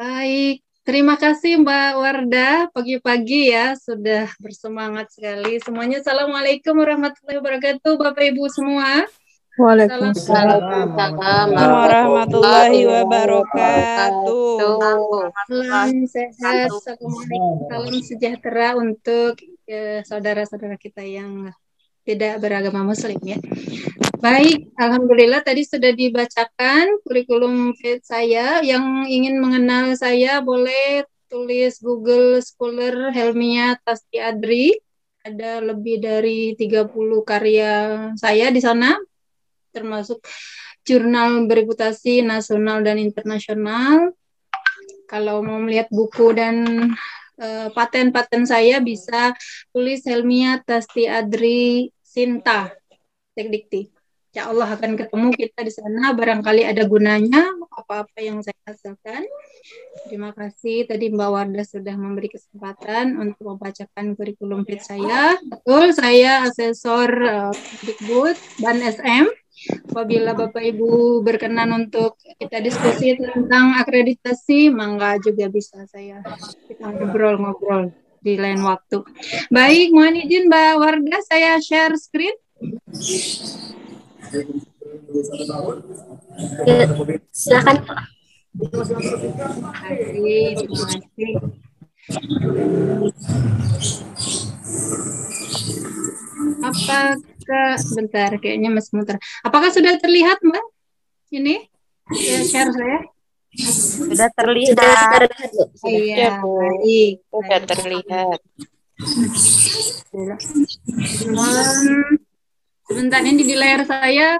Baik, terima kasih Mbak Wardah. Pagi-pagi ya, sudah bersemangat sekali. Semuanya, Assalamualaikum warahmatullahi wabarakatuh, Bapak Ibu semua. Salam Waalaikumsalam Waalaikumsalam warahmatullahi wabarakatuh. wabarakatuh. salam sehat, salam sejahtera untuk saudara-saudara kita yang tidak beragama Muslim ya. Baik, Alhamdulillah tadi sudah dibacakan kurikulum fit saya. Yang ingin mengenal saya boleh tulis Google Scholar Helmia Tasti Adri. Ada lebih dari 30 karya saya di sana, termasuk jurnal bereputasi nasional dan internasional. Kalau mau melihat buku dan paten-paten saya bisa tulis Helmia Tasti Adri Sinta Tekdikti. Insya Allah akan ketemu kita di sana, barangkali ada gunanya apa-apa yang saya hasilkan. Terima kasih tadi Mbak Wardah sudah memberi kesempatan untuk membacakan kurikulum fit saya. Betul, saya asesor Dikbud dan SM. Apabila Bapak Ibu berkenan untuk kita diskusi tentang akreditasi, mangga juga bisa kita ngobrol-ngobrol di lain waktu. Baik, mohon izin Mbak Wardah, saya share screen. Silakan. Terima kasih. Apakah sebentar kayaknya masih muter. Apakah sudah terlihat Mbak? Ini ya share saya. Sudah terlihat. Iya, baik. Sudah terlihat. Sebentar ini di layar saya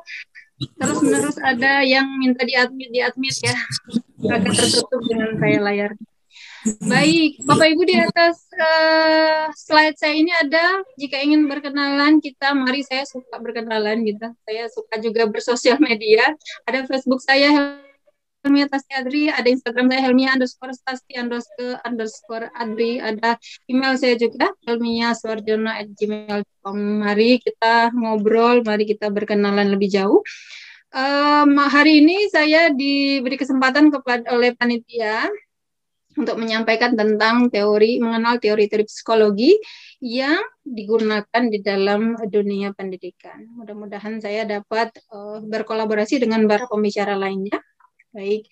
terus-menerus ada yang minta di-admit ya. Agak tertutup dengan saya layar. Baik, Bapak Ibu di atas slide saya ini ada, jika ingin berkenalan kita, mari, saya suka berkenalan gitu. Saya suka juga bersosial media. Ada Facebook saya Helmia Tasti Adri, ada Instagram saya Helmia_Tasti_Adri, ada email saya juga helmia_suarjono@gmail.com. Mari kita ngobrol, mari kita berkenalan lebih jauh. Hari ini saya diberi kesempatan oleh panitia untuk menyampaikan tentang mengenal teori-teori psikologi yang digunakan di dalam dunia pendidikan. Mudah-mudahan saya dapat berkolaborasi dengan para pembicara lainnya. Baik,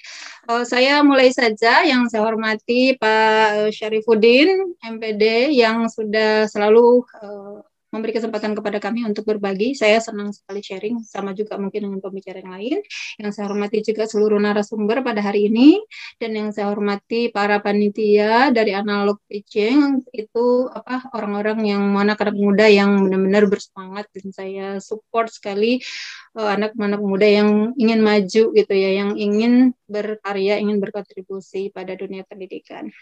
saya mulai saja. Yang saya hormati Pak Syarifuddin, MPD, yang sudah selalu memberi kesempatan kepada kami untuk berbagi. Saya senang sekali sharing, sama juga mungkin dengan pembicara yang lain. Yang saya hormati juga seluruh narasumber pada hari ini, dan yang saya hormati para panitia dari Analog Teaching, itu orang-orang yang anak-anak muda yang benar-benar bersemangat, dan saya support sekali anak-anak muda yang ingin maju gitu ya, yang ingin berkarya, ingin berkontribusi pada dunia pendidikan.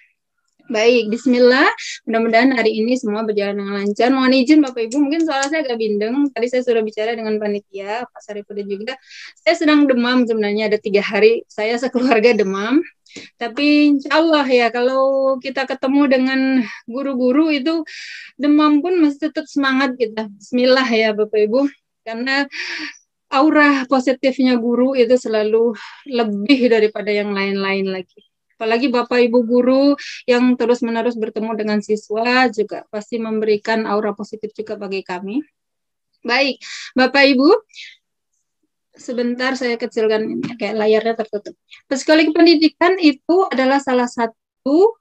Baik, bismillah. Mudah-mudahan hari ini semua berjalan dengan lancar. Mohon izin Bapak Ibu, mungkin suara saya agak bindeng. Tadi saya sudah bicara dengan panitia, Pak Syarifuddin juga. Saya sedang demam sebenarnya, ada 3 hari. Saya sekeluarga demam. Tapi insya Allah ya, kalau kita ketemu dengan guru-guru itu, demam pun masih tetap semangat kita. Bismillah ya Bapak Ibu. Karena aura positifnya guru itu selalu lebih daripada yang lain-lain lagi. Apalagi Bapak Ibu guru yang terus-menerus bertemu dengan siswa juga pasti memberikan aura positif juga bagi kami. Baik, Bapak Ibu, sebentar saya kecilkan ini, kayak layarnya tertutup. Psikologi pendidikan itu adalah salah satu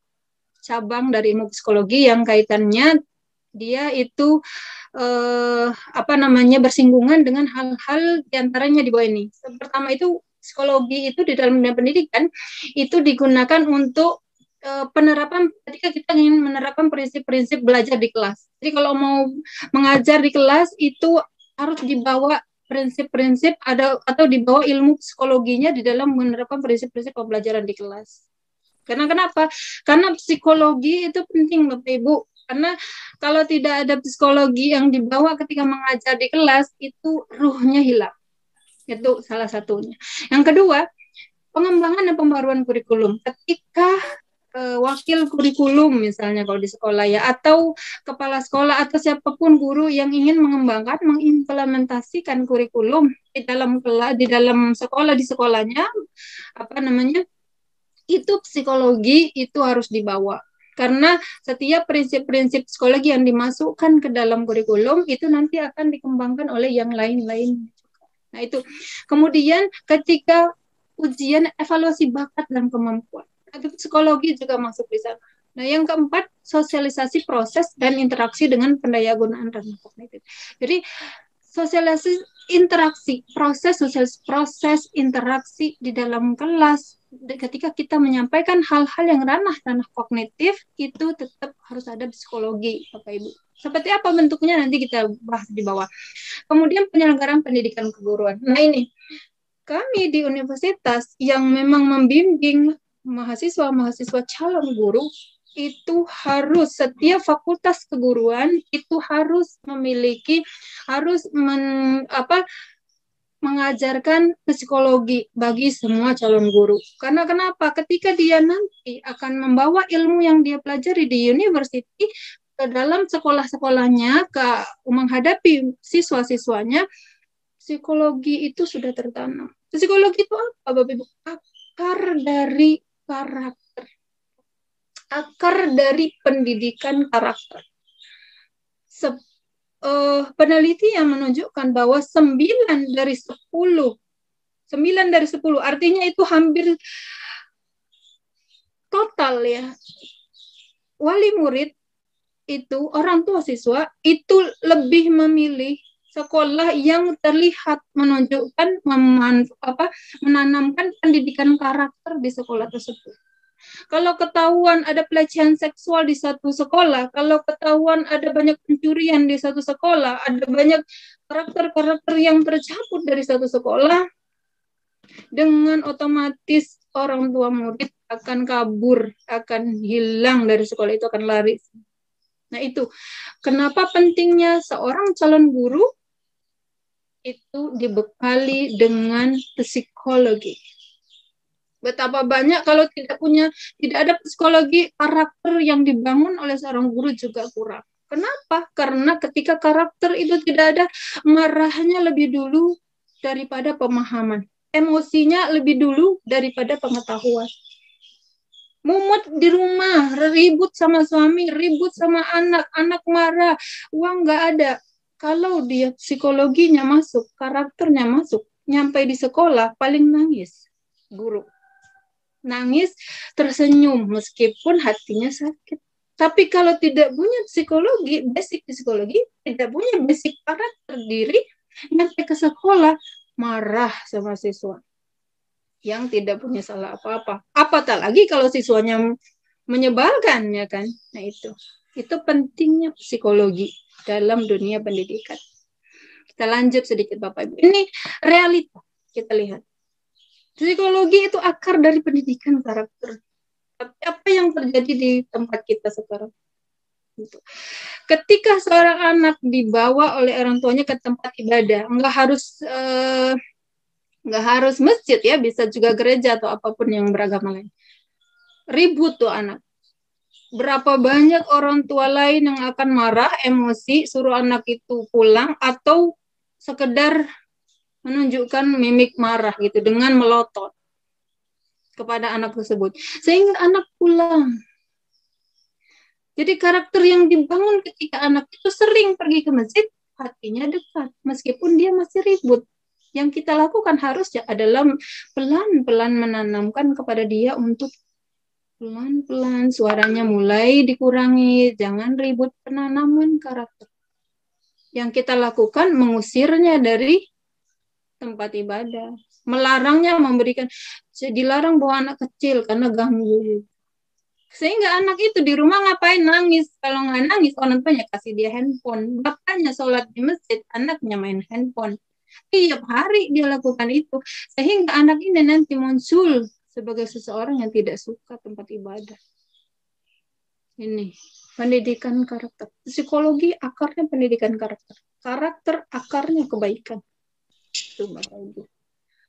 cabang dari ilmu psikologi yang kaitannya dia itu bersinggungan dengan hal-hal diantaranya di bawah ini. Pertama itu psikologi itu di dalam dunia pendidikan itu digunakan untuk penerapan ketika kita ingin menerapkan prinsip-prinsip belajar di kelas. Jadi kalau mau mengajar di kelas itu harus dibawa prinsip-prinsip atau dibawa ilmu psikologinya di dalam menerapkan prinsip-prinsip pembelajaran di kelas. Karena kenapa? Karena psikologi itu penting Bapak Ibu. Karena kalau tidak ada psikologi yang dibawa ketika mengajar di kelas, itu ruhnya hilang. Itu salah satunya. Yang kedua, pengembangan dan pembaruan kurikulum. Ketika wakil kurikulum misalnya kalau di sekolah ya, atau kepala sekolah atau siapapun guru yang ingin mengembangkan, mengimplementasikan kurikulum di dalam sekolah, di sekolahnya, itu psikologi itu harus dibawa. Karena setiap prinsip-prinsip psikologi yang dimasukkan ke dalam kurikulum itu nanti akan dikembangkan oleh yang lain-lain. Nah, itu. Kemudian ketika ujian evaluasi bakat dan kemampuan, itu psikologi juga masuk di sana. Nah, yang keempat, sosialisasi proses dan interaksi dengan pendayagunaan ranah kognitif. Jadi, sosialisasi interaksi, proses interaksi di dalam kelas ketika kita menyampaikan hal-hal yang ranah kognitif itu tetap harus ada psikologi, Bapak Ibu. Seperti apa bentuknya nanti kita bahas di bawah. Kemudian penyelenggaraan pendidikan keguruan. Nah, ini kami di universitas yang memang membimbing mahasiswa calon guru itu harus setiap fakultas keguruan itu harus memiliki mengajarkan psikologi bagi semua calon guru. Karena kenapa? Ketika dia nanti akan membawa ilmu yang dia pelajari di university ke dalam sekolah-sekolahnya, ke menghadapi siswa-siswanya, psikologi itu sudah tertanam. Psikologi itu apa, Bapak Ibu? Akar dari karakter. Akar dari pendidikan karakter. Penelitian menunjukkan bahwa 9 dari 10 artinya itu hampir total ya. Wali murid itu, orang tua siswa itu lebih memilih sekolah yang terlihat menunjukkan menanamkan pendidikan karakter di sekolah tersebut. Kalau ketahuan ada pelecehan seksual di satu sekolah, kalau ketahuan ada banyak pencurian di satu sekolah, ada banyak karakter-karakter yang tercabut dari satu sekolah, dengan otomatis orang tua murid akan kabur, akan hilang dari sekolah itu, akan lari. Nah, itu kenapa pentingnya seorang calon guru itu dibekali dengan psikologi. Betapa banyak kalau tidak ada psikologi, karakter yang dibangun oleh seorang guru juga kurang. Kenapa? Karena ketika karakter itu tidak ada, marahnya lebih dulu daripada pemahaman. Emosinya lebih dulu daripada pengetahuan. Mumut di rumah, ribut sama suami, ribut sama anak, anak marah, uang nggak ada. Kalau dia psikologinya masuk, karakternya masuk, nyampe di sekolah paling nangis, guru. Nangis, tersenyum meskipun hatinya sakit. Tapi kalau tidak punya psikologi, basic psikologi, tidak punya basic karakter diri, nyampe ke sekolah, marah sama siswa yang tidak punya salah apa-apa. Apatah lagi kalau siswanya menyebalkan, ya kan? Nah, itu pentingnya psikologi dalam dunia pendidikan. Kita lanjut sedikit, Bapak Ibu. Ini realita kita lihat. Psikologi itu akar dari pendidikan karakter. Tapi apa yang terjadi di tempat kita sekarang? Ketika seorang anak dibawa oleh orang tuanya ke tempat ibadah, nggak harus masjid ya, bisa juga gereja atau apapun yang beragama lain. Ribut tuh anak. Berapa banyak orang tua lain yang akan marah, emosi, suruh anak itu pulang atau sekedar menunjukkan mimik marah gitu dengan melotot kepada anak tersebut. Sehingga anak pulang. Jadi karakter yang dibangun ketika anak itu sering pergi ke masjid, hatinya dekat meskipun dia masih ribut. Yang kita lakukan harusnya adalah pelan-pelan menanamkan kepada dia untuk pelan-pelan suaranya mulai dikurangi, jangan ribut, penanaman karakter. Yang kita lakukan mengusirnya dari tempat ibadah, melarangnya dilarang bawa anak kecil karena ganggu. Sehingga anak itu di rumah ngapain, nangis. Kalau nggak nangis, orang tuanya kasih dia handphone. Bapaknya sholat di masjid, anaknya main handphone. Tiap hari dia lakukan itu. Sehingga anak ini nanti muncul sebagai seseorang yang tidak suka tempat ibadah. Ini pendidikan karakter. Psikologi akarnya pendidikan karakter. Karakter akarnya kebaikan. Itu Bapak Ibu.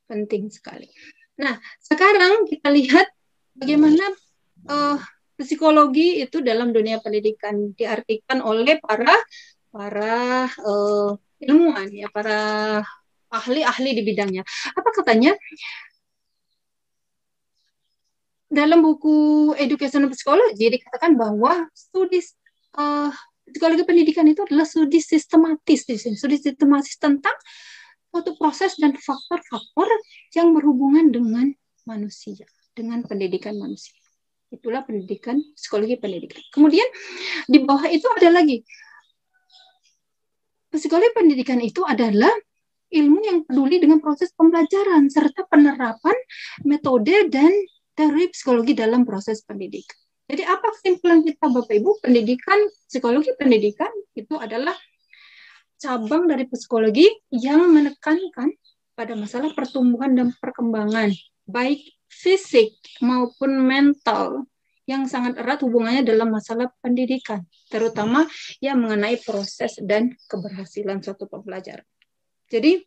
Penting sekali. Nah, sekarang kita lihat bagaimana psikologi itu dalam dunia pendidikan diartikan oleh para ilmuwan ya, para ahli-ahli di bidangnya. Apa katanya? dalam buku Educational Psychology dikatakan bahwa studi psikologi pendidikan itu adalah studi sistematis tentang suatu proses dan faktor-faktor yang berhubungan dengan manusia, dengan pendidikan manusia. Itulah pendidikan, psikologi pendidikan. Kemudian di bawah itu ada lagi. Psikologi pendidikan itu adalah ilmu yang peduli dengan proses pembelajaran serta penerapan metode dan teori psikologi dalam proses pendidikan. Jadi apa kesimpulan kita Bapak Ibu? Psikologi pendidikan itu adalah cabang dari psikologi yang menekankan pada masalah pertumbuhan dan perkembangan, baik fisik maupun mental, yang sangat erat hubungannya dalam masalah pendidikan, terutama yang mengenai proses dan keberhasilan suatu pembelajaran. Jadi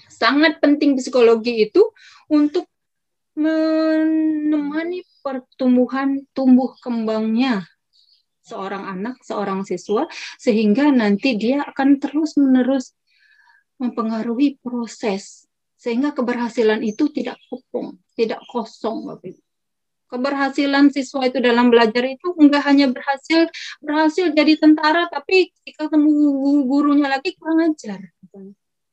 sangat penting psikologi itu untuk menemani tumbuh kembangnya seorang anak, seorang siswa, sehingga nanti dia akan terus-menerus mempengaruhi proses, sehingga keberhasilan itu tidak kosong, Bapak Ibu. Keberhasilan siswa itu dalam belajar itu enggak hanya berhasil jadi tentara, tapi ketika ketemu gurunya lagi kurang ajar.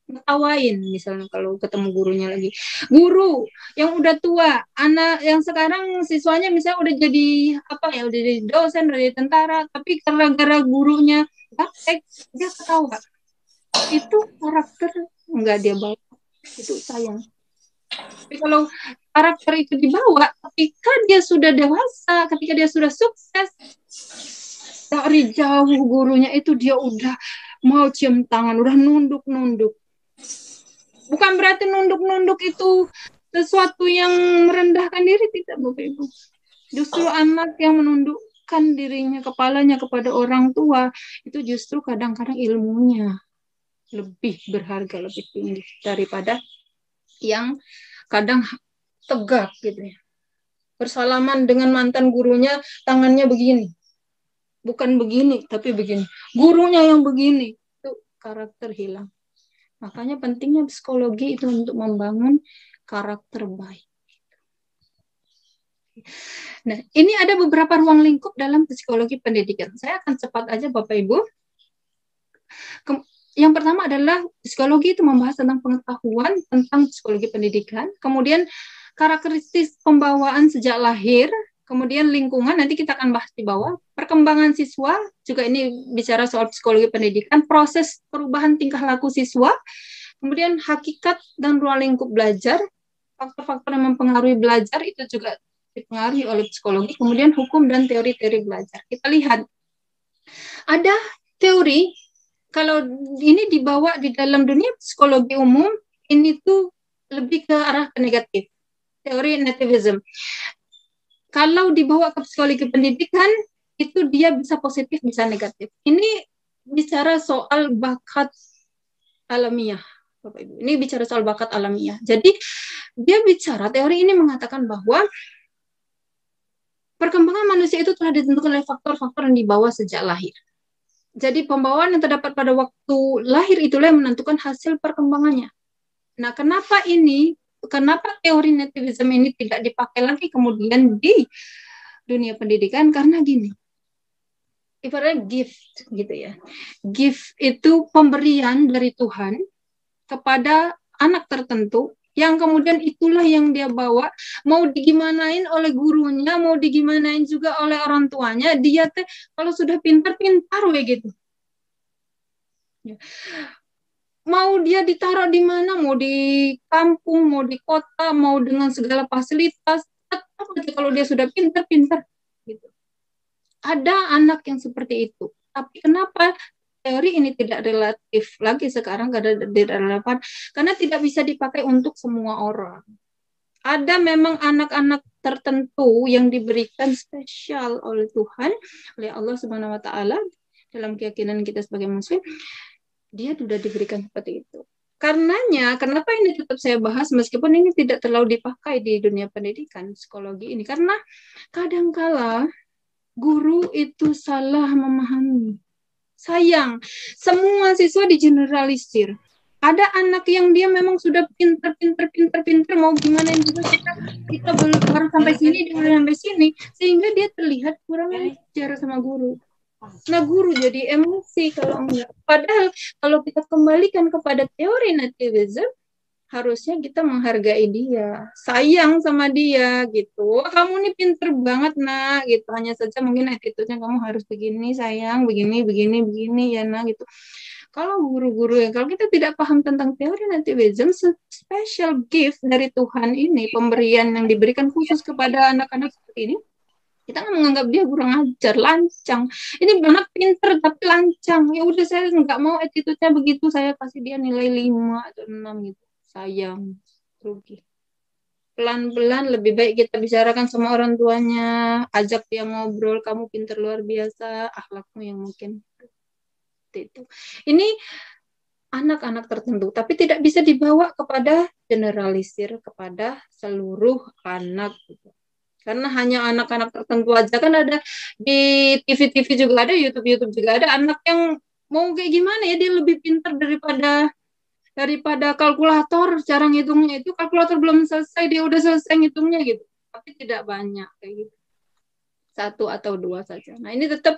Ngetawain misalnya kalau ketemu gurunya lagi. Guru yang udah tua, anak yang sekarang siswanya misalnya udah jadi udah jadi dosen, udah jadi tentara, tapi gara-gara gurunya gaptek, dia ketawa. Itu karakter enggak dia bawa. Itu sayang. Tapi kalau karakter itu dibawa ketika dia sudah dewasa, ketika dia sudah sukses, dari jauh gurunya itu dia udah mau cium tangan, udah nunduk-nunduk. Bukan berarti nunduk-nunduk itu sesuatu yang merendahkan diri, tidak Bapak Ibu. Justru anak yang menundukkan dirinya, kepalanya kepada orang tua, itu justru kadang-kadang ilmunya lebih berharga, lebih tinggi daripada yang kadang tegak gitu ya. Bersalaman dengan mantan gurunya, tangannya begini. Bukan begini, tapi begini. Gurunya yang begini, itu karakter hilang. Makanya pentingnya psikologi itu untuk membangun karakter baik. Nah, ini ada beberapa ruang lingkup dalam psikologi pendidikan. Saya akan cepat aja Bapak Ibu. Yang pertama adalah psikologi itu membahas tentang pengetahuan tentang psikologi pendidikan, kemudian karakteristik pembawaan sejak lahir, kemudian lingkungan, nanti kita akan bahas di bawah, perkembangan siswa, juga ini bicara soal psikologi pendidikan, proses perubahan tingkah laku siswa, kemudian hakikat dan ruang lingkup belajar, faktor-faktor yang mempengaruhi belajar itu juga dipengaruhi oleh psikologi, kemudian hukum dan teori-teori belajar. Kita lihat, ada teori, kalau ini dibawa di dalam dunia psikologi umum, ini tuh lebih ke arah ke negatif, teori nativism. Kalau dibawa ke psikologi pendidikan, itu dia bisa positif, bisa negatif. Ini bicara soal bakat alamiah, Bapak Ibu. Ini bicara soal bakat alamiah. Jadi, dia bicara, teori ini mengatakan bahwa perkembangan manusia itu telah ditentukan oleh faktor-faktor yang dibawa sejak lahir. Jadi, pembawaan yang terdapat pada waktu lahir itulah yang menentukan hasil perkembangannya. Nah, kenapa teori nativism ini tidak dipakai lagi kemudian di dunia pendidikan? Karena gini, ibaratnya gift gitu ya. Gift itu pemberian dari Tuhan kepada anak tertentu yang kemudian itulah yang dia bawa, mau digimanain oleh gurunya, mau digimanain juga oleh orang tuanya, dia kalau sudah pintar-pintar gitu. Mau dia ditaruh di mana, mau di kampung, mau di kota, mau dengan segala fasilitas, kalau dia sudah pintar-pintar gitu. Ada anak yang seperti itu. Tapi kenapa teori ini tidak relatif lagi sekarang, tidak relevan? Karena tidak bisa dipakai untuk semua orang. Ada memang anak-anak tertentu yang diberikan spesial oleh Tuhan, oleh Allah Subhanahu wa Ta'ala, dalam keyakinan kita sebagai Muslim. Dia sudah diberikan seperti itu. Karenanya, kenapa ini tetap saya bahas meskipun ini tidak terlalu dipakai di dunia pendidikan psikologi ini? Karena kadangkala guru itu salah memahami. Sayang, semua siswa digeneralisir. Ada anak yang dia memang sudah pinter, mau gimana juga kita baru sampai sini, dia baru sampai sini, sehingga dia terlihat kurang ajar sama guru. Nah, guru jadi emosi kalau enggak. Padahal kalau kita kembalikan kepada teori nativism, harusnya kita menghargai dia, sayang sama dia gitu. Wah, kamu nih pinter banget nak gitu. Hanya saja mungkin attitude-nya kamu harus begini sayang, begini ya nak gitu. Kalau guru-guru yang kalau kita tidak paham tentang teori nativism, special gift dari Tuhan ini, pemberian yang diberikan khusus kepada anak-anak seperti ini, kita nggak menganggap dia kurang ajar, lancang. Ini anak pinter tapi lancang. Ya udah saya nggak mau attitude-nya begitu, saya kasih dia nilai 5 atau 6 gitu. Sayang, rugi. Pelan-pelan lebih baik kita bicarakan sama orang tuanya, ajak dia ngobrol, kamu pinter luar biasa, akhlakmu yang mungkin itu. Ini anak-anak tertentu, tapi tidak bisa dibawa kepada generalisir kepada seluruh anak gitu. Karena hanya anak-anak tertentu aja kan ada di TV-TV juga ada, YouTube juga ada anak yang mau kayak gimana ya, dia lebih pintar daripada kalkulator, cara ngitungnya itu kalkulator belum selesai dia udah selesai ngitungnya gitu. Tapi tidak banyak kayak gitu. 1 atau 2 saja. Nah, ini tetap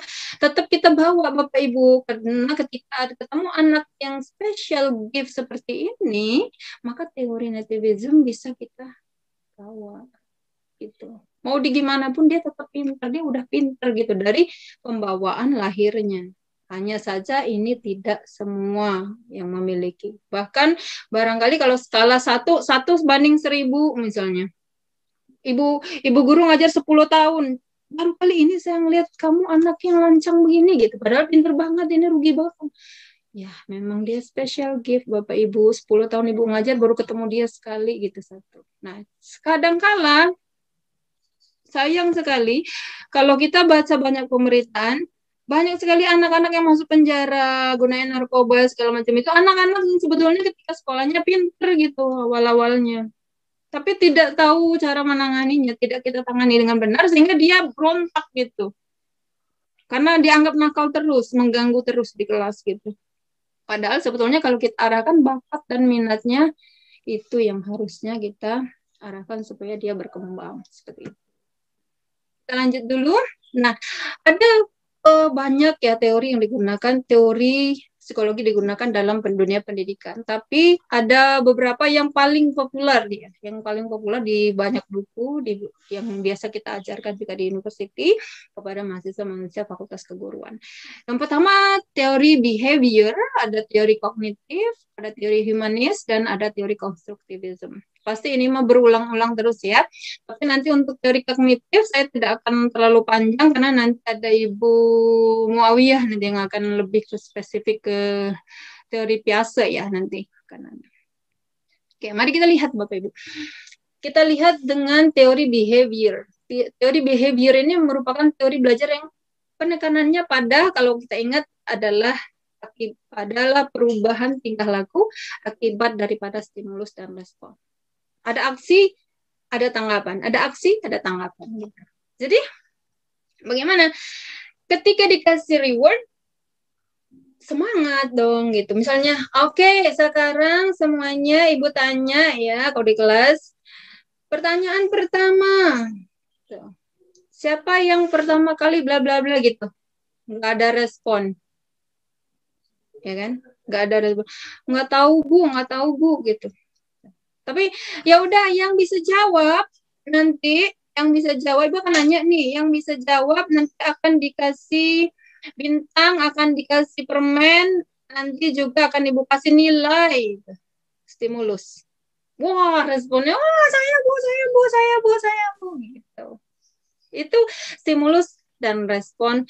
kita bawa Bapak Ibu, karena ketika ada ketemu anak yang special gift seperti ini, maka teori nativism bisa kita bawa gitu. Mau di gimana pun dia tetap pintar, dia udah pintar gitu dari pembawaan lahirnya. Hanya saja ini tidak semua yang memiliki. Bahkan barangkali kalau skala 1 banding 1000 misalnya. Ibu guru ngajar 10 tahun. Baru kali ini saya ngelihat kamu anak yang lancang begini gitu. Padahal pintar banget, ini rugi banget. Ya, memang dia special gift Bapak Ibu. 10 tahun Ibu ngajar baru ketemu dia sekali gitu satu. Nah, kadang-kala sayang sekali kalau kita baca banyak pemberitaan, banyak sekali anak-anak yang masuk penjara, gunain narkoba, segala macam itu. Anak-anak yang sebetulnya ketika sekolahnya pinter gitu awal-awalnya. Tapi tidak tahu cara menanganinya, tidak kita tangani dengan benar, sehingga dia berontak gitu. Karena dianggap nakal terus, mengganggu terus di kelas gitu. Padahal sebetulnya kalau kita arahkan bakat dan minatnya, itu yang harusnya kita arahkan supaya dia berkembang. Seperti itu. Kita lanjut dulu. Nah, ada banyak ya teori yang digunakan, teori psikologi digunakan dalam dunia pendidikan. Tapi ada beberapa yang paling populer dia, yang paling populer di banyak buku yang biasa kita ajarkan juga di university kepada mahasiswa Fakultas Keguruan. Yang pertama teori behavior, ada teori kognitif, ada teori humanis, dan ada teori konstruktivism. Pasti ini mah berulang-ulang terus ya. Tapi nanti untuk teori kognitif saya tidak akan terlalu panjang karena nanti ada Ibu Muawiyah nanti yang akan lebih spesifik ke teori Piaget ya nanti. Oke, mari kita lihat Bapak Ibu. Kita lihat dengan teori behavior. Teori behavior ini merupakan teori belajar yang penekanannya pada, kalau kita ingat, adalah perubahan tingkah laku akibat daripada stimulus dan respon. Ada aksi, ada tanggapan. Ada aksi, ada tanggapan. Gitu. Jadi, bagaimana? Ketika dikasih reward, semangat dong gitu. Misalnya, oke, sekarang semuanya Ibu tanya ya, kalau di kelas. Pertanyaan pertama. Siapa yang pertama kali bla bla bla gitu. Nggak ada respon. Ya kan? Nggak ada respon. Nggak tahu Bu gitu. Tapi ya udah yang bisa jawab nanti, yang bisa jawab Ibu akan nanya nih, yang bisa jawab nanti akan dikasih bintang, akan dikasih permen, nanti juga akan Ibu kasih nilai stimulus. Wah, responnya, saya Bu gitu. Itu stimulus dan respon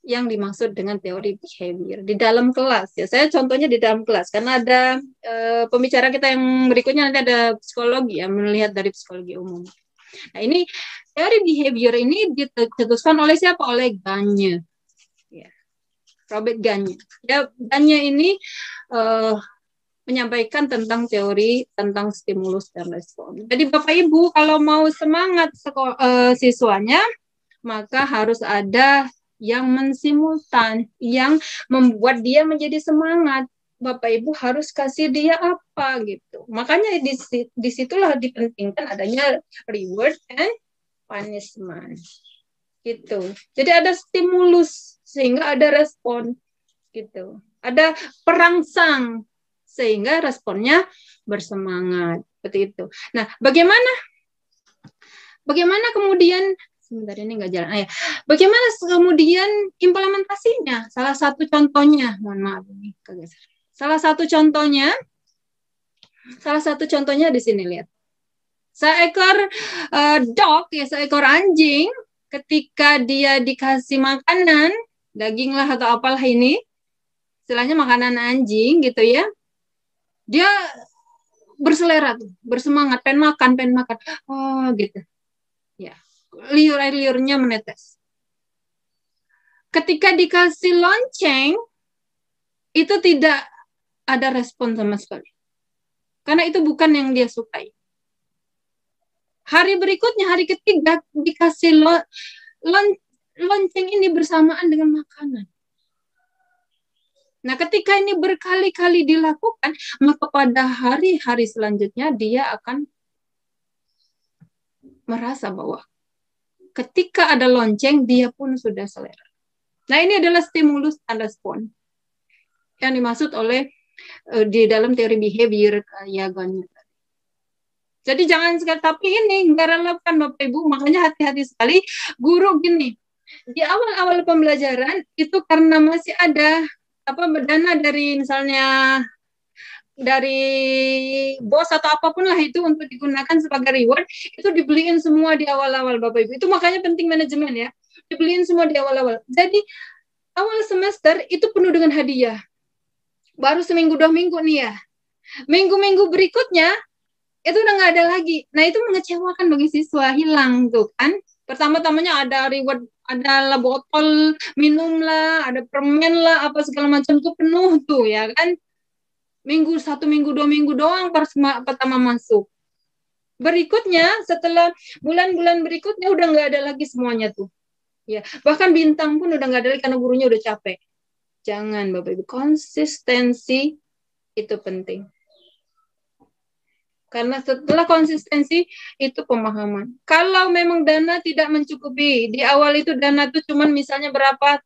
yang dimaksud dengan teori behavior di dalam kelas ya. Saya contohnya di dalam kelas karena ada pembicara kita yang berikutnya nanti ada psikologi ya, melihat dari psikologi umum. Nah, ini teori behavior ini dicetuskan oleh siapa? Oleh Gagne. Ya. Robert Gagne. Ya, Gagne ini menyampaikan tentang teori tentang stimulus dan respon. Jadi Bapak Ibu kalau mau semangat siswanya, maka harus ada yang mensimultan, yang membuat dia menjadi semangat. Bapak Ibu harus kasih dia apa gitu. Makanya disitulah dipentingkan adanya reward and punishment gitu. Jadi ada stimulus sehingga ada respon gitu. Ada perangsang sehingga responnya bersemangat seperti itu. Nah, bagaimana kemudian sebentar ini nggak jalan. Ya. Bagaimana kemudian implementasinya? Salah satu contohnya, mohon maaf ini kegeser. Salah satu contohnya di sini lihat. Seekor dog ya, seekor anjing ketika dia dikasih makanan, daging lah atau apalah ini, istilahnya makanan anjing gitu ya. Dia berselera tuh, bersemangat, pengen makan. Oh, gitu. Ya. Liur-liurnya menetes. Ketika dikasih lonceng, itu tidak ada respon sama sekali. Karena itu bukan yang dia sukai. Hari berikutnya, hari ketiga, dikasih lonceng ini bersamaan dengan makanan. Nah, ketika ini berkali-kali dilakukan, maka pada hari-hari selanjutnya dia akan merasa bahwa ketika ada lonceng, dia pun sudah selera. Nah, ini adalah stimulus and respon yang dimaksud oleh di dalam teori behavior Jagonya. Jadi jangan sekali, tapi ini nggak relevan Bapak Ibu, makanya hati-hati sekali guru gini. Di awal-awal pembelajaran itu karena masih ada dana dari misalnya dari bos atau apapun lah itu untuk digunakan sebagai reward, itu dibeliin semua di awal-awal Bapak Ibu. Itu makanya penting manajemen ya. Dibeliin semua di awal-awal. Jadi awal semester itu penuh dengan hadiah. Baru seminggu 2 minggu nih ya. Minggu-minggu berikutnya itu udah nggak ada lagi. Nah, itu mengecewakan bagi siswa, hilang tuh kan. Pertama-tamanya ada reward, ada botol minum lah, ada permen lah, apa segala macam tuh penuh tuh ya kan. 1 minggu 2 minggu doang pertama masuk. Berikutnya setelah bulan-bulan berikutnya udah nggak ada lagi semuanya tuh. Ya, bahkan bintang pun udah nggak ada lagi karena gurunya udah capek. Jangan Bapak Ibu, konsistensi itu penting. Karena setelah konsistensi itu pemahaman. Kalau memang dana tidak mencukupi, di awal itu dana itu cuma misalnya berapa,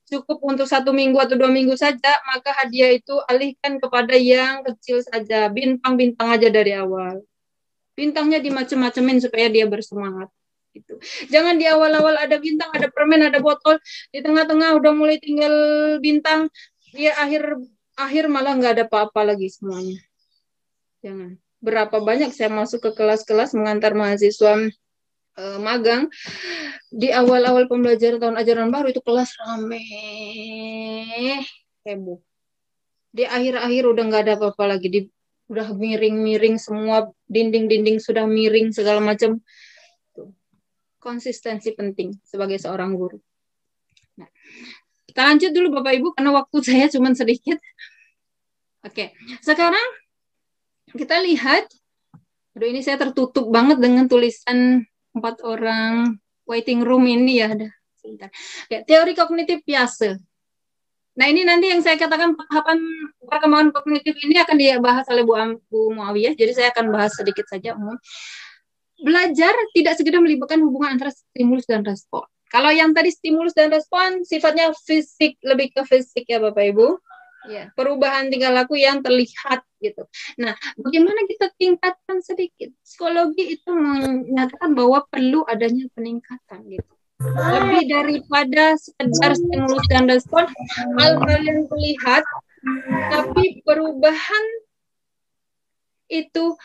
cukup untuk 1 minggu atau 2 minggu saja, maka hadiah itu alihkan kepada yang kecil saja. Bintang-bintang aja dari awal. Bintangnya dimacem-macemin supaya dia bersemangat. Gitu. Jangan di awal-awal ada bintang, ada permen, ada botol, di tengah-tengah udah mulai tinggal bintang, dia akhir malah nggak ada apa-apa lagi semuanya. Jangan. Berapa banyak saya masuk ke kelas-kelas mengantar mahasiswa magang, di awal-awal pembelajaran tahun ajaran baru itu kelas rame, heboh. Di akhir-akhir udah nggak ada apa-apa lagi, udah miring-miring semua, dinding-dinding sudah miring segala macam. Konsistensi penting sebagai seorang guru. Nah, kita lanjut dulu Bapak Ibu karena waktu saya cuma sedikit. Oke, sekarang kita lihat, aduh ini saya tertutup banget dengan tulisan 4 orang waiting room ini ya. Sebentar. Ya, teori kognitif Piaget. Nah ini nanti yang saya katakan tahapan perkembangan kognitif ini akan dibahas oleh Bu Muawiyah, jadi saya akan bahas sedikit saja umum. Belajar tidak sekedar melibatkan hubungan antara stimulus dan respon. Kalau yang tadi stimulus dan respon sifatnya fisik, lebih ke fisik ya Bapak Ibu. Ya, perubahan tingkah laku yang terlihat gitu. Nah, bagaimana kita tingkatkan sedikit? Psikologi itu menyatakan bahwa perlu adanya peningkatan gitu. Lebih daripada sekedar stimulus dan respon, hal-hal yang terlihat, tapi perubahan itu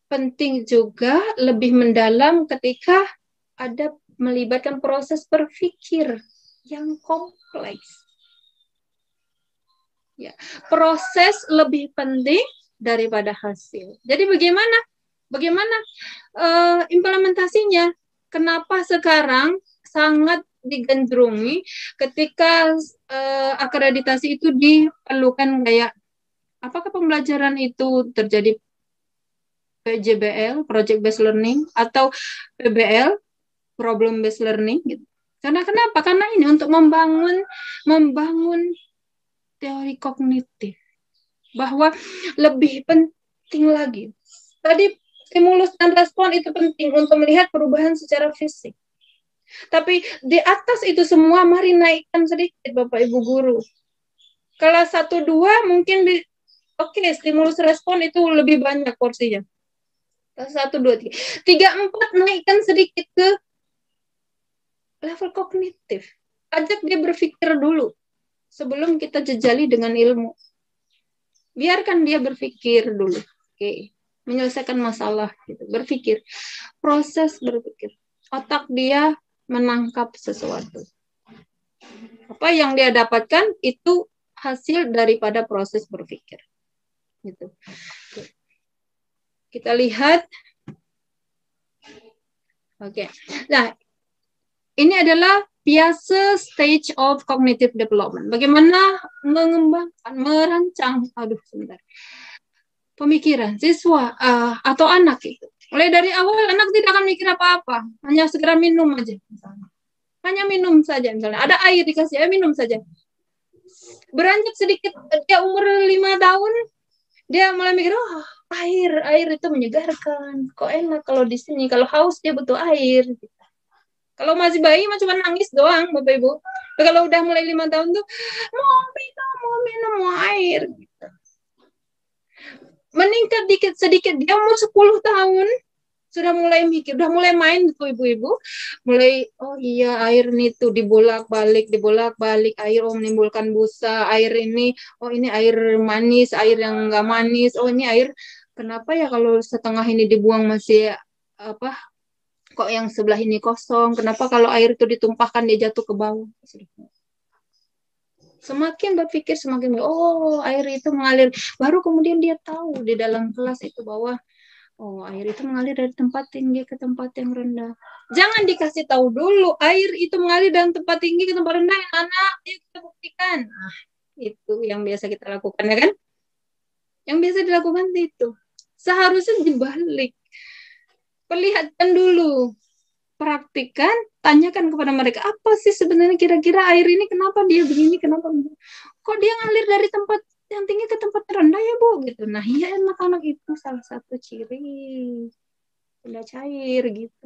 penting juga, lebih mendalam ketika ada melibatkan proses berpikir yang kompleks. Ya, proses lebih penting daripada hasil. Jadi bagaimana implementasinya? Kenapa sekarang sangat digandrungi ketika akreditasi itu diperlukan, kayak apakah pembelajaran itu terjadi PJBL, Project Based Learning, atau PBL, Problem Based Learning gitu. Karena kenapa? Karena ini untuk membangun teori kognitif. bahwa lebih penting lagi. Tadi stimulus dan respon itu penting untuk melihat perubahan secara fisik. Tapi di atas itu semua, mari naikkan sedikit Bapak Ibu guru. Kelas 1, 2 mungkin oke, stimulus respon itu lebih banyak porsinya. Kelas 1, 2, 3. 3, 4 naikkan sedikit ke level kognitif. Ajak dia berpikir dulu sebelum kita jejali dengan ilmu. Biarkan dia berpikir dulu. Oke, menyelesaikan masalah gitu. Berpikir. Proses berpikir. Otak dia menangkap sesuatu. Apa yang dia dapatkan itu hasil daripada proses berpikir. Gitu. Kita lihat. Oke. Nah, ini adalah biasa stage of cognitive development. Bagaimana mengembangkan, merancang, pemikiran siswa atau anak itu. Mulai dari awal anak tidak akan mikir apa-apa, hanya segera minum aja misalnya. Hanya minum saja misalnya. Ada air dikasih, minum saja. Beranjak sedikit dia umur 5 tahun, dia mulai mikir, oh, air itu menyegarkan. Kok enak kalau di sini, kalau haus dia butuh air. Kalau masih bayi cuma nangis doang Bapak Ibu. Tapi kalau udah mulai 5 tahun tuh mau minum mau air. Meningkat dikit sedikit, dia umur 10 tahun sudah mulai mikir, udah mulai main tuh ibu-ibu, mulai oh iya air ini tuh dibolak-balik air menimbulkan busa, air ini oh ini air manis, air yang enggak manis, oh ini air kenapa ya kalau setengah ini dibuang masih kok yang sebelah ini kosong, kenapa kalau air itu ditumpahkan dia jatuh ke bawah. Semakin berpikir semakin oh air itu mengalir, baru kemudian dia tahu di dalam kelas itu bahwa oh air itu mengalir dari tempat tinggi ke tempat yang rendah. Jangan dikasih tahu dulu air itu mengalir dari tempat tinggi ke tempat rendah, anak kita buktikan. Nah, itu yang biasa kita lakukan ya kan? Yang biasa dilakukan itu. Seharusnya dibalik. Perlihatkan dulu, praktikan, tanyakan kepada mereka, apa sih sebenarnya kira-kira air ini kenapa dia begini, kenapa kok dia ngalir dari tempat yang tinggi ke tempat rendah ya Bu gitu. Nah iya anak-anak itu salah satu ciri udah cair gitu.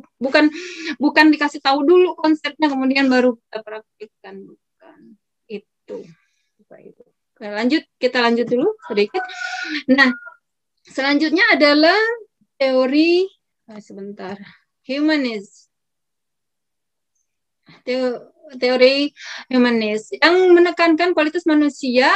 Bukan dikasih tahu dulu konsepnya kemudian baru kita praktikkan, bukan itu. Kita lanjut dulu sedikit. Nah selanjutnya adalah teori humanis. Teori humanis yang menekankan kualitas manusia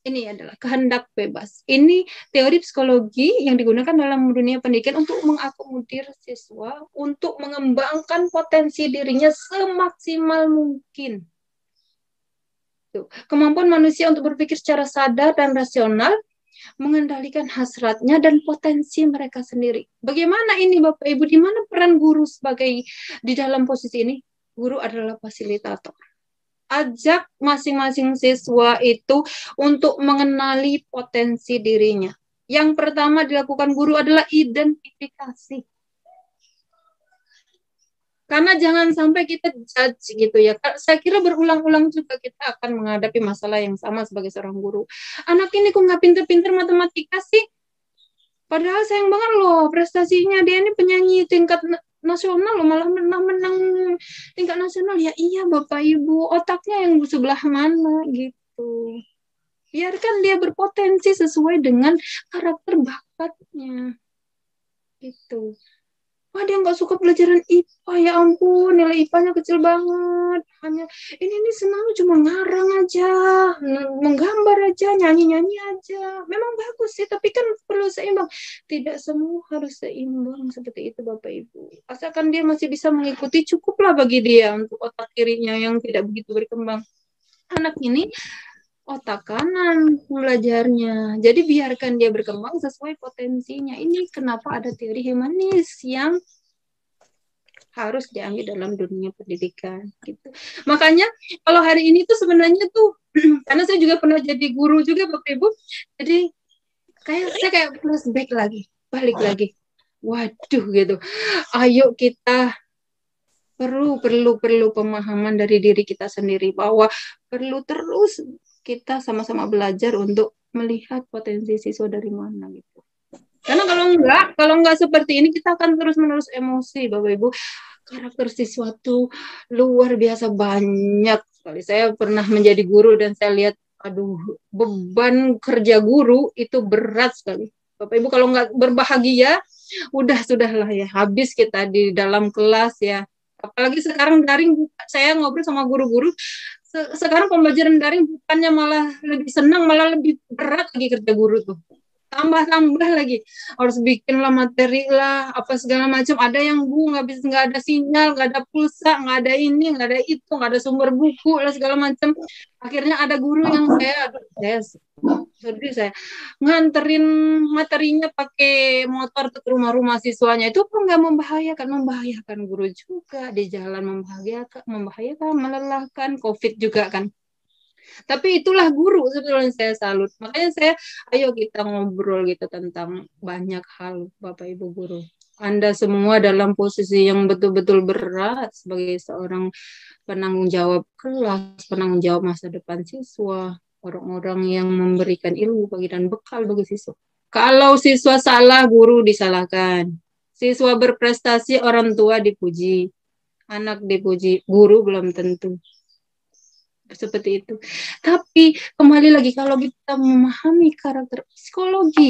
ini adalah kehendak bebas. Ini teori psikologi yang digunakan dalam dunia pendidikan untuk mengakomodir siswa untuk mengembangkan potensi dirinya semaksimal mungkin. Kemampuan manusia untuk berpikir secara sadar dan rasional, mengendalikan hasratnya dan potensi mereka sendiri. Bagaimana ini Bapak Ibu? Di mana peran guru sebagai di dalam posisi ini? Guru adalah fasilitator. Ajak masing-masing siswa itu untuk mengenali potensi dirinya. Yang pertama dilakukan guru adalah identifikasi. Karena jangan sampai kita judge gitu ya. Saya kira berulang-ulang juga kita akan menghadapi masalah yang sama sebagai seorang guru. Anak ini kok nggak pinter-pinter matematika sih? Padahal sayang banget loh prestasinya. Dia ini penyanyi tingkat nasional loh, malah menang tingkat nasional. Ya iya Bapak Ibu, otaknya yang sebelah mana gitu. Biarkan dia berpotensi sesuai dengan karakter bakatnya. Gitu. Wah dia nggak suka pelajaran IPA, ya ampun nilai IPA-nya kecil banget. Hanya ini senang cuma ngarang aja, menggambar aja, nyanyi-nyanyi aja. Memang bagus sih, tapi kan perlu seimbang. Tidak semua harus seimbang seperti itu Bapak Ibu. Asalkan dia masih bisa mengikuti, cukuplah bagi dia untuk otak kirinya yang tidak begitu berkembang. Anak ini otak kanan belajarnya. Jadi biarkan dia berkembang sesuai potensinya. Ini kenapa ada teori humanis yang harus diambil dalam dunia pendidikan gitu. Makanya kalau hari ini tuh sebenarnya tuh karena saya juga pernah jadi guru juga Bapak Ibu. Jadi saya kayak flashback lagi, balik lagi. Waduh gitu. Ayo kita perlu pemahaman dari diri kita sendiri bahwa perlu terus kita sama-sama belajar untuk melihat potensi siswa dari mana gitu. Karena kalau enggak seperti ini kita akan terus-menerus emosi, Bapak Ibu. Karakter siswa tuh luar biasa banyak sekali. Saya pernah menjadi guru dan saya lihat, aduh, beban kerja guru itu berat sekali. Bapak Ibu kalau nggak berbahagia, sudahlah ya, habis kita di dalam kelas ya. Apalagi sekarang daring, saya ngobrol sama guru-guru, sekarang pembelajaran daring bukannya malah lebih senang, malah lebih berat lagi kerja guru tuh. Tambah lagi harus bikin lah materi lah apa segala macam, ada yang nggak ada sinyal, nggak ada pulsa, nggak ada ini, nggak ada itu, nggak ada sumber buku lah segala macam. Akhirnya ada guru yang saya nganterin materinya pakai motor ke rumah-rumah siswanya, itu pun nggak membahayakan guru juga, di jalan membahayakan, melelahkan, COVID juga kan. Tapi itulah guru sebetulnya saya salut. Makanya ayo kita ngobrol gitu tentang banyak hal, Bapak Ibu guru. Anda semua dalam posisi yang betul-betul berat sebagai seorang penanggung jawab kelas, penanggung jawab masa depan siswa, orang-orang yang memberikan ilmu bagi dan bekal bagi siswa. Kalau siswa salah, guru disalahkan. Siswa berprestasi, orang tua dipuji. Anak dipuji, guru belum tentu. Seperti itu. Tapi kembali lagi, kalau kita memahami karakter psikologi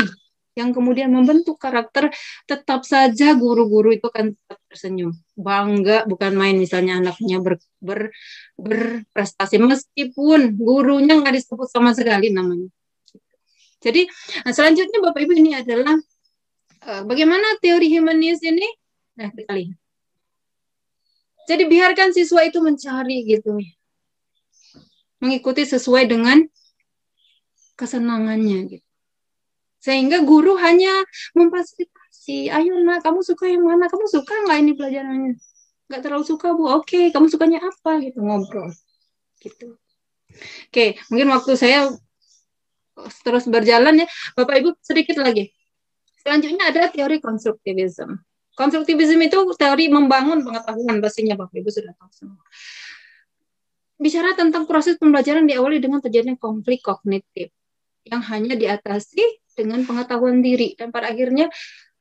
yang kemudian membentuk karakter, tetap saja guru-guru itu akan tetap tersenyum, bangga, bukan main misalnya anaknya berprestasi meskipun gurunya nggak disebut sama sekali namanya. Jadi selanjutnya Bapak Ibu, ini adalah bagaimana teori humanis ini. Nah, kita lihat. Jadi biarkan siswa itu mencari gitu, mengikuti sesuai dengan kesenangannya gitu. Sehingga guru hanya memfasilitasi, ayo nak, kamu suka yang mana, kamu suka nggak ini pelajarannya, nggak terlalu suka Bu, oke, kamu sukanya apa gitu, ngobrol gitu. Oke, mungkin waktu saya terus berjalan ya Bapak Ibu, sedikit lagi. Selanjutnya ada teori konstruktivisme. Konstruktivisme itu teori membangun pengetahuan, pastinya Bapak Ibu sudah tahu semua. Bicara tentang proses pembelajaran diawali dengan terjadinya konflik kognitif yang hanya diatasi dengan pengetahuan diri, dan pada akhirnya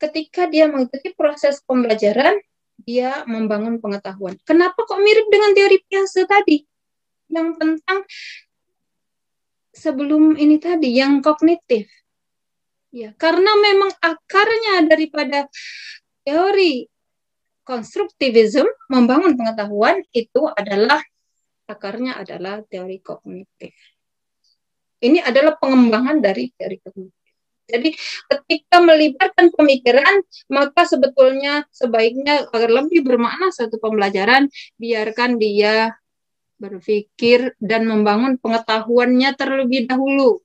ketika dia mengikuti proses pembelajaran, dia membangun pengetahuan. Kenapa kok mirip dengan teori Piaget tadi yang tentang sebelum ini tadi yang kognitif? Ya, karena memang akarnya daripada teori konstruktivisme membangun pengetahuan itu adalah akarnya adalah teori kognitif. Ini adalah pengembangan dari teori kognitif. Jadi ketika melibatkan pemikiran, maka sebetulnya sebaiknya agar lebih bermakna satu pembelajaran, biarkan dia berpikir dan membangun pengetahuannya terlebih dahulu,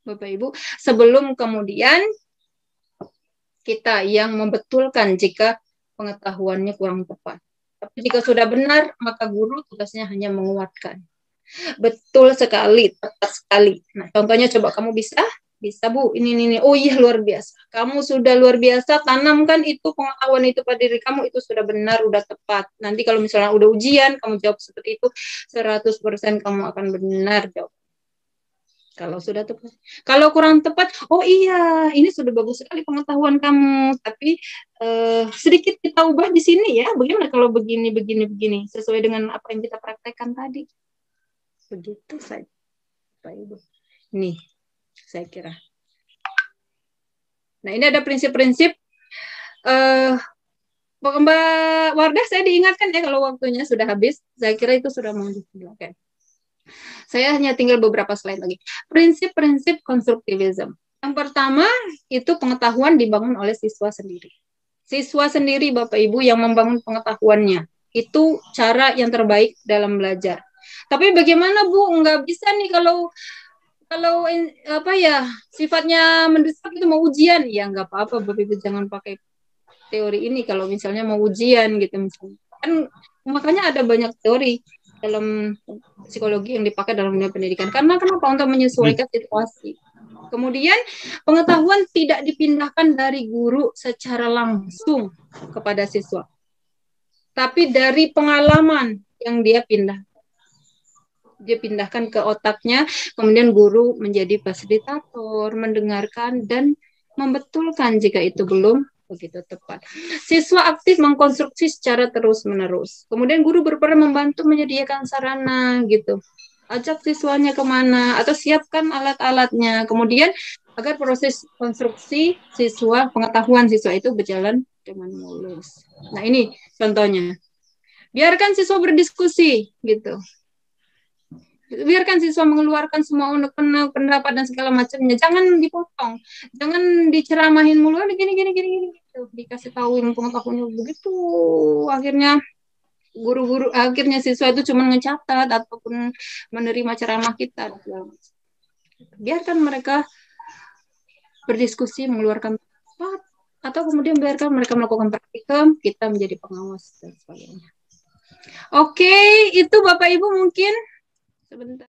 Bapak Ibu, sebelum kemudian kita yang membetulkan jika pengetahuannya kurang tepat. Tapi jika sudah benar, maka guru tugasnya hanya menguatkan. Betul sekali, tepat sekali. Nah, contohnya coba kamu bisa Bu, ini. Oh iya, luar biasa. Kamu sudah luar biasa, tanamkan itu pengetahuan itu pada diri kamu, itu sudah benar, sudah tepat. Nanti kalau misalnya udah ujian, kamu jawab seperti itu, 100% kamu akan benar jawab. Kalau sudah tepat. Kalau kurang tepat, oh iya, ini sudah bagus sekali pengetahuan kamu, tapi sedikit kita ubah di sini ya. Bagaimana kalau begini, sesuai dengan apa yang kita praktekkan tadi. Begitu saja, Pak Ibu. Nih, saya kira. Nah, ini ada prinsip-prinsip. Mbak Wardah, saya diingatkan ya kalau waktunya sudah habis. Saya kira itu sudah mau dijelaskan. Saya hanya tinggal beberapa slide lagi. Prinsip-prinsip konstruktivisme. Yang pertama, itu pengetahuan dibangun oleh siswa sendiri. Siswa sendiri, Bapak Ibu, yang membangun pengetahuannya. Itu cara yang terbaik dalam belajar. Tapi bagaimana Bu? Nggak bisa nih kalau sifatnya mendesak itu mau ujian. Ya nggak apa-apa, Bapak Ibu, jangan pakai teori ini kalau misalnya mau ujian gitu misalnya. Kan makanya ada banyak teori dalam psikologi yang dipakai dalam dunia pendidikan. Karena kenapa? Untuk menyesuaikan situasi. Kemudian pengetahuan tidak dipindahkan dari guru secara langsung kepada siswa, tapi dari pengalaman yang dia pindah. dia pindahkan ke otaknya, kemudian guru menjadi fasilitator, mendengarkan dan membetulkan jika itu belum begitu tepat. Siswa aktif mengkonstruksi secara terus-menerus. Kemudian guru berperan membantu menyediakan sarana gitu. Ajak siswanya kemana atau siapkan alat-alatnya. Kemudian agar proses konstruksi siswa, pengetahuan siswa itu berjalan dengan mulus. Nah ini contohnya. Biarkan siswa berdiskusi gitu. Biarkan siswa mengeluarkan semua unek-unek pendapat dan segala macamnya. Jangan dipotong, jangan diceramahin mulu. Gini gitu. Dikasih tahu yang pengetahuannya begitu. Akhirnya guru-guru, akhirnya siswa itu cuma ngecatat ataupun menerima ceramah kita. Biarkan mereka berdiskusi, mengeluarkan pendapat, atau kemudian biarkan mereka melakukan praktikum, kita menjadi pengawas dan sebagainya. Oke, itu Bapak Ibu mungkin sebentar.